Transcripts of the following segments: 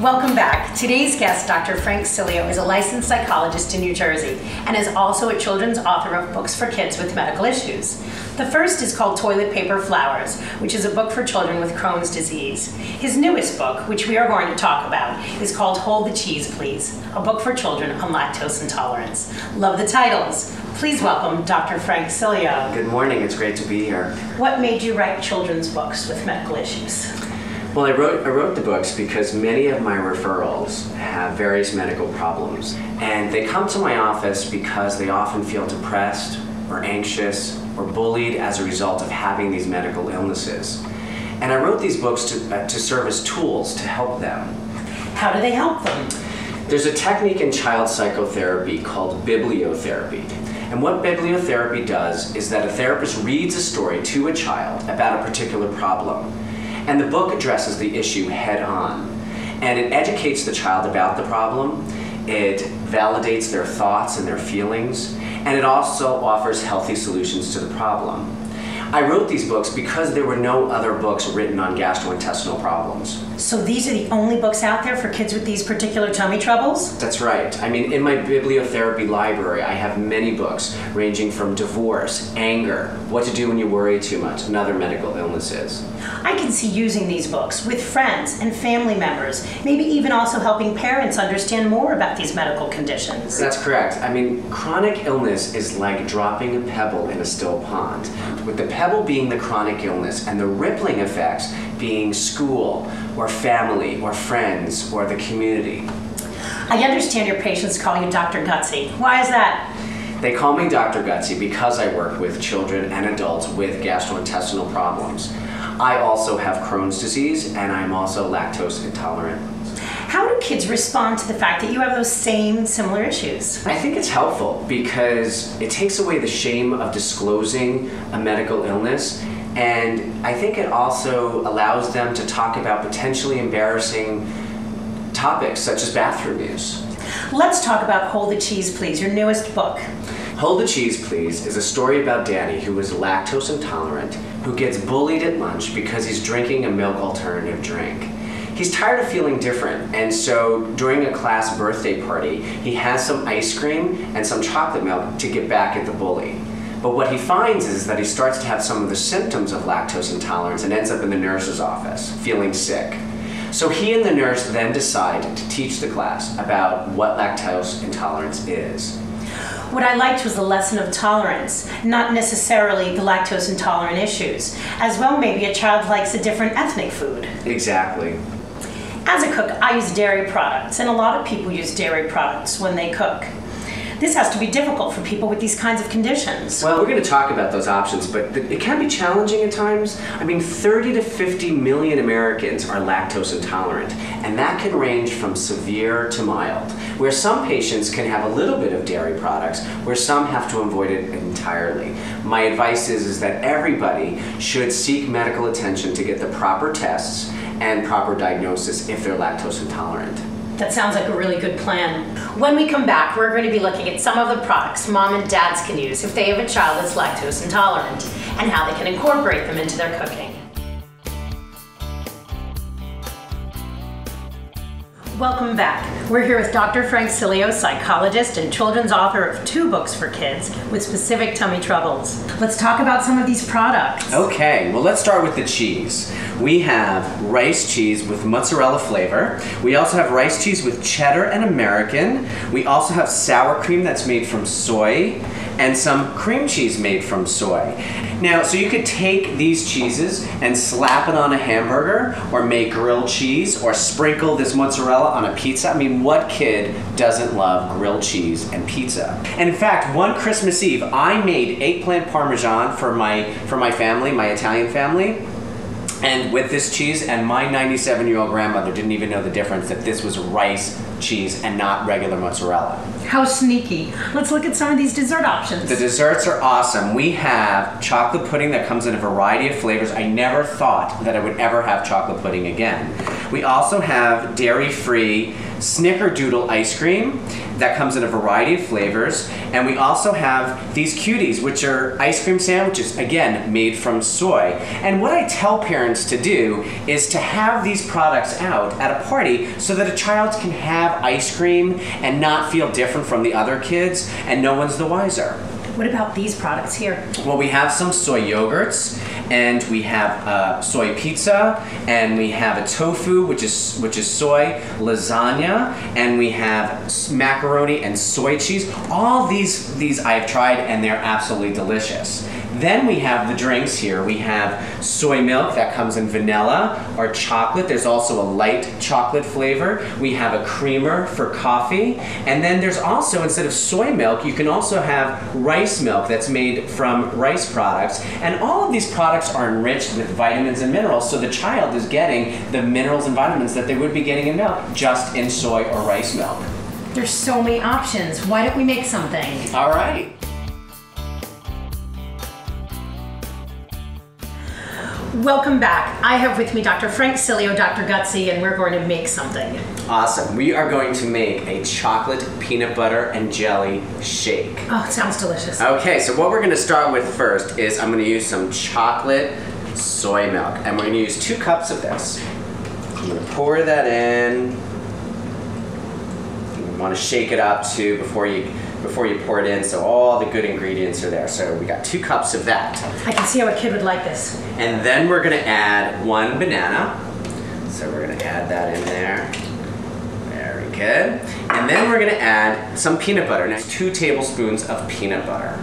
Welcome back. Today's guest, Dr. Frank Sileo, is a licensed psychologist in New Jersey and is also a children's author of books for kids with medical issues. The first is called Toilet Paper Flowers, which is a book for children with Crohn's disease. His newest book, which we are going to talk about, is called Hold the Cheese, Please, a book for children on lactose intolerance. Love the titles. Please welcome Dr. Frank Sileo. Good morning, it's great to be here. What made you write children's books with medical issues? Well, I wrote the books because many of my referrals have various medical problems, and they come to my office because they often feel depressed or anxious or bullied as a result of having these medical illnesses. And I wrote these books to serve as tools to help them. How do they help them? There's a technique in child psychotherapy called bibliotherapy. And what bibliotherapy does is that a therapist reads a story to a child about a particular problem. And the book addresses the issue head on. And it educates the child about the problem, it validates their thoughts and their feelings, and it also offers healthy solutions to the problem. I wrote these books because there were no other books written on gastrointestinal problems. So these are the only books out there for kids with these particular tummy troubles? That's right. I mean, in my bibliotherapy library, I have many books ranging from divorce, anger, what to do when you worry too much, and other medical illnesses. I can see using these books with friends and family members, maybe even also helping parents understand more about these medical conditions. That's correct. I mean, chronic illness is like dropping a pebble in a still pond, with the pebble being the chronic illness and the rippling effects being school or family or friends or the community. I understand your patients call you Dr. Gutsy. Why is that? They call me Dr. Gutsy because I work with children and adults with gastrointestinal problems. I also have Crohn's disease and I'm also lactose intolerant. How do kids respond to the fact that you have those same similar issues? I think it's helpful because it takes away the shame of disclosing a medical illness, and I think it also allows them to talk about potentially embarrassing topics such as bathroom use. Let's talk about Hold the Cheese, Please, your newest book. Hold the Cheese, Please is a story about Danny, who is lactose intolerant, who gets bullied at lunch because he's drinking a milk alternative drink. He's tired of feeling different, and so during a class birthday party, he has some ice cream and some chocolate milk to get back at the bully. But what he finds is that he starts to have some of the symptoms of lactose intolerance and ends up in the nurse's office, feeling sick. So he and the nurse then decide to teach the class about what lactose intolerance is. What I liked was the lesson of tolerance, not necessarily the lactose intolerant issues. As well, maybe a child likes a different ethnic food. Exactly. As a cook, I use dairy products, and a lot of people use dairy products when they cook. This has to be difficult for people with these kinds of conditions. Well, we're going to talk about those options, but it can be challenging at times. I mean, 30 to 50 million Americans are lactose intolerant, and that can range from severe to mild, where some patients can have a little bit of dairy products, where some have to avoid it entirely. My advice is that everybody should seek medical attention to get the proper tests and proper diagnosis if they're lactose intolerant. That sounds like a really good plan. When we come back, we're going to be looking at some of the products mom and dads can use if they have a child that's lactose intolerant and how they can incorporate them into their cooking. Welcome back. We're here with Dr. Frank Sileo, psychologist and children's author of 2 books for kids with specific tummy troubles. Let's talk about some of these products. Okay, well, let's start with the cheese. We have rice cheese with mozzarella flavor. We also have rice cheese with cheddar and American. We also have sour cream that's made from soy and some cream cheese made from soy. Now, so you could take these cheeses and slap it on a hamburger or make grilled cheese or sprinkle this mozzarella on a pizza. I mean, what kid doesn't love grilled cheese and pizza? And in fact, one Christmas Eve, I made eggplant parmesan for my family, my Italian family. And with this cheese, and my 97-year-old grandmother didn't even know the difference that this was rice cheese and not regular mozzarella. How sneaky. Let's look at some of these dessert options. The desserts are awesome. We have chocolate pudding that comes in a variety of flavors. I never thought that I would ever have chocolate pudding again. We also have dairy-free Snickerdoodle ice cream that comes in a variety of flavors. And we also have these cuties, which are ice cream sandwiches, again, made from soy. And what I tell parents to do is to have these products out at a party so that a child can have ice cream and not feel different from the other kids, and no one's the wiser. What about these products here? Well, we have some soy yogurts, and we have soy pizza, and we have a tofu, which is soy, lasagna, and we have macaroni and soy cheese. All these I've tried, and they're absolutely delicious. Then we have the drinks here. We have soy milk that comes in vanilla or chocolate. There's also a light chocolate flavor. We have a creamer for coffee. And then there's also, instead of soy milk, you can also have rice milk that's made from rice products. And all of these products are enriched with vitamins and minerals, so the child is getting the minerals and vitamins that they would be getting in milk, just in soy or rice milk. There's so many options. Why don't we make something? All right. Welcome back. I have with me Dr. Frank Sileo, Dr. Gutsy, and we're going to make something. Awesome. We are going to make a chocolate peanut butter and jelly shake. Oh, it sounds delicious. Okay, so what we're going to start with first is I'm going to use some chocolate soy milk, and we're going to use 2 cups of this. I'm going to pour that in. You want to shake it up too before you pour it in, so all the good ingredients are there. So we got 2 cups of that. I can see how a kid would like this. And then we're going to add 1 banana. So we're going to add that in there. Very good. And then we're going to add some peanut butter. Now, 2 tablespoons of peanut butter.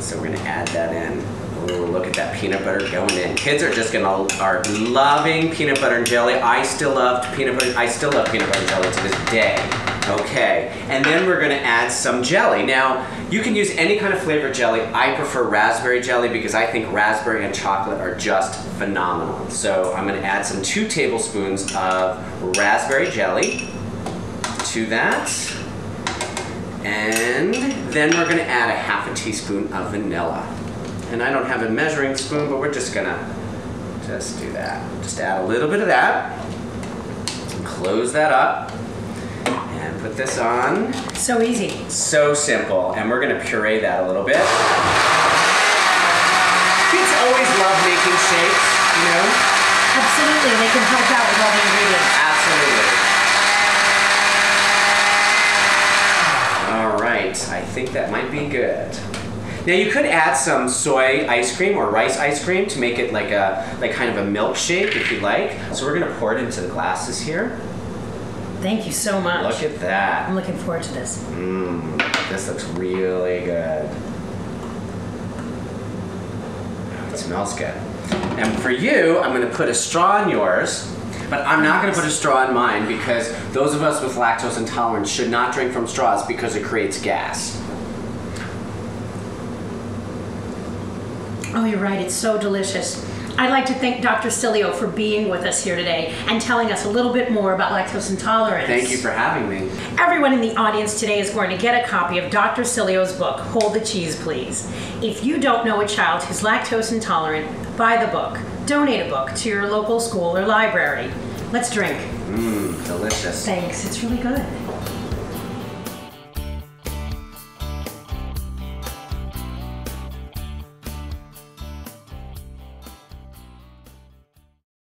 So we're going to add that in. Ooh, look at that peanut butter going in. Kids are just are loving peanut butter and jelly. I still love peanut butter and jelly to this day. Okay, and then we're going to add some jelly. Now, you can use any kind of flavored jelly. I prefer raspberry jelly because I think raspberry and chocolate are just phenomenal. So I'm going to add some 2 tablespoons of raspberry jelly to that. And then we're going to add a 1/2 teaspoon of vanilla. And I don't have a measuring spoon, but we're just going to do that. Just add a little bit of that. Close that up. And put this on. So easy. So simple. And we're going to puree that a little bit. Kids always love making shakes, you know? Absolutely. They can help out with all the ingredients. Absolutely. All right. I think that might be good. Now you could add some soy ice cream or rice ice cream to make it like kind of a milkshake if you like. So we're going to pour it into the glasses here. Thank you so much. Look at that. I'm looking forward to this. This looks really good. It smells good. And for you, I'm going to put a straw in yours, but I'm not going to put a straw in mine because those of us with lactose intolerance should not drink from straws because it creates gas. Oh, you're right. It's so delicious. I'd like to thank Dr. Sileo for being with us here today and telling us a little bit more about lactose intolerance. Thank you for having me. Everyone in the audience today is going to get a copy of Dr. Sileo's book, Hold the Cheese, Please. If you don't know a child who's lactose intolerant, buy the book. Donate a book to your local school or library. Let's drink. Delicious. Thanks. It's really good.